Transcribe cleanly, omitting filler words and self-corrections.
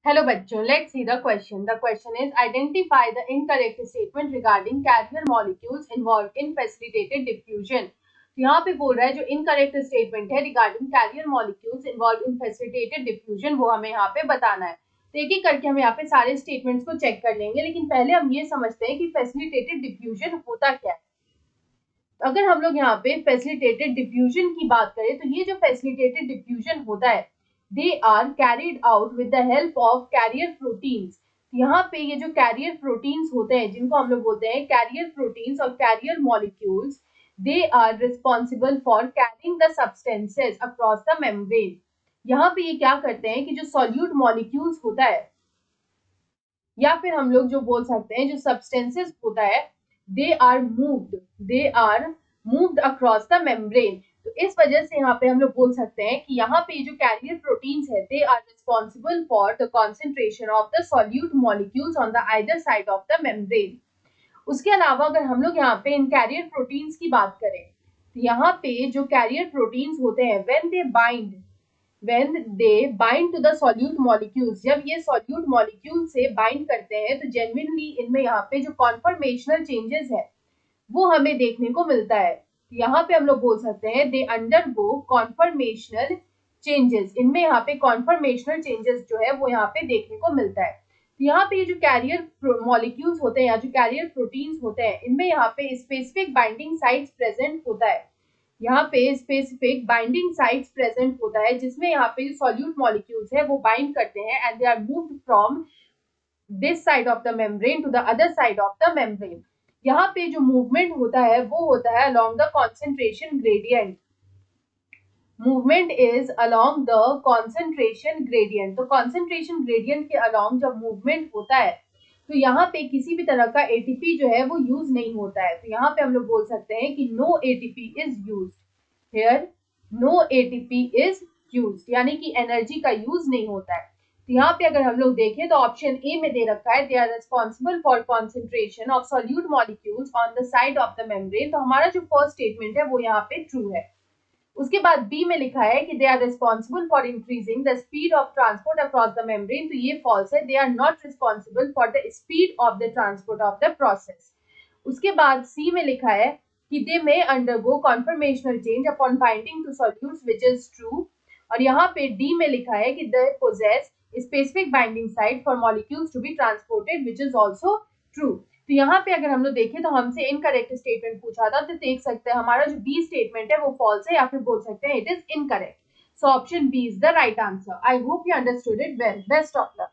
Hello बच्चों, let's see the question. The question is identify the incorrect statement regarding carrier molecules involved in facilitated diffusion. तो यहाँ पे बोल रहा है जो इनकरेक्ट स्टेटमेंट है regarding carrier molecules involved in facilitated diffusion वो हमें यहाँ पे बताना है। तो एक एक करके हम यहाँ पे सारे स्टेटमेंट्स को चेक कर लेंगे, लेकिन पहले हम ये समझते हैं कि फैसिलिटेटेड डिफ्यूजन होता क्या है। अगर हम लोग यहाँ पे फैसिलिटेटेड डिफ्यूजन की बात करें तो ये जो फैसिलिटेटेड डिफ्यूजन होता है they are carried out with the help of carrier proteins. यहाँ पे ये जो कैरियर प्रोटीन्स होते हैं जिनको हम लोग बोलते हैं कैरियर प्रोटीन्स और carrier molecules, they are responsible for carrying the substances across the membrane. यहाँ पे ये क्या करते हैं कि जो सॉल्यूट मॉलिक्यूल्स होता है या फिर हम लोग जो बोल सकते हैं जो सब्सटेंसेस होता है they are moved across the membrane. तो इस वजह से यहाँ पे हम लोग बोल सकते हैं कि यहाँ पे जो कैरियर प्रोटीन्स है they are responsible for the concentration of the solute molecules on the either side of the membrane. उसके अलावा अगर हम लोग यहाँ पे इन कैरियर प्रोटीन्स की बात करें तो यहाँ पे जो कैरियर प्रोटीन्स होते हैं when they bind to the solute molecules, जब ये solute molecule से bind करते हैं तो genuinely इनमें यहाँ पे जो conformational changes है वो हमें देखने को मिलता है। यहाँ पे हम लोग बोल सकते हैं they undergo conformational changes, इनमें यहाँ पे conformational changes जो है वो यहाँ पे देखने को मिलता है। तो यहाँ पे ये जो कैरियर मॉलिक्यूल्स होते हैं या जो कैरियर प्रोटीन्स होते हैं इनमें यहाँ पे स्पेसिफिक बाइंडिंग साइट्स प्रेजेंट होता है। यहाँ पे स्पेसिफिक बाइंडिंग साइट्स प्रेजेंट होता है जिसमें यहाँ पे जो सॉल्यूट मॉलिक्यूल्स है वो बाइंड करते हैं and they are moved from this side of the membrane to the other side of the membrane. यहाँ पे जो मूवमेंट होता है वो होता है along the concentration gradient. Movement is along the concentration gradient. तो कॉन्सेंट्रेशन ग्रेडियंट के अलोंग जब मूवमेंट होता है तो यहाँ पे किसी भी तरह का एटीपी जो है वो यूज नहीं होता है। तो यहाँ पे हम लोग बोल सकते हैं कि no ATP is used here, no ATP is used यानी कि एनर्जी का यूज नहीं होता है। तो यहाँ पे अगर हम लोग देखें तो ऑप्शन ए में दे रखा है they are responsible for concentration of solute molecules on the side of the membrane. तो हमारा जो फर्स्ट स्टेटमेंट है वो यहाँ पे ट्रू है। उसके बाद बी में लिखा है कि they are responsible for increasing the speed of transport across the membrane. तो ये फॉल्स है, they are not responsible for the speed of the transport of the process. उसके बाद सी में लिखा है कि they may undergo conformational change upon binding to solutes which is true. और यहाँ पे डी में लिखा है कि they possess specific binding site for molecules to be transported which is also true. तो यहाँ पे अगर हम लोग देखें तो हमसे इनकरेक्ट स्टेटमेंट पूछा था, तो देख सकते हैं हमारा जो बी स्टेटमेंट है वो फॉल्स है या फिर बोल सकते हैं it is incorrect. So option B is the right answer. I hope you understood it well. Best of luck.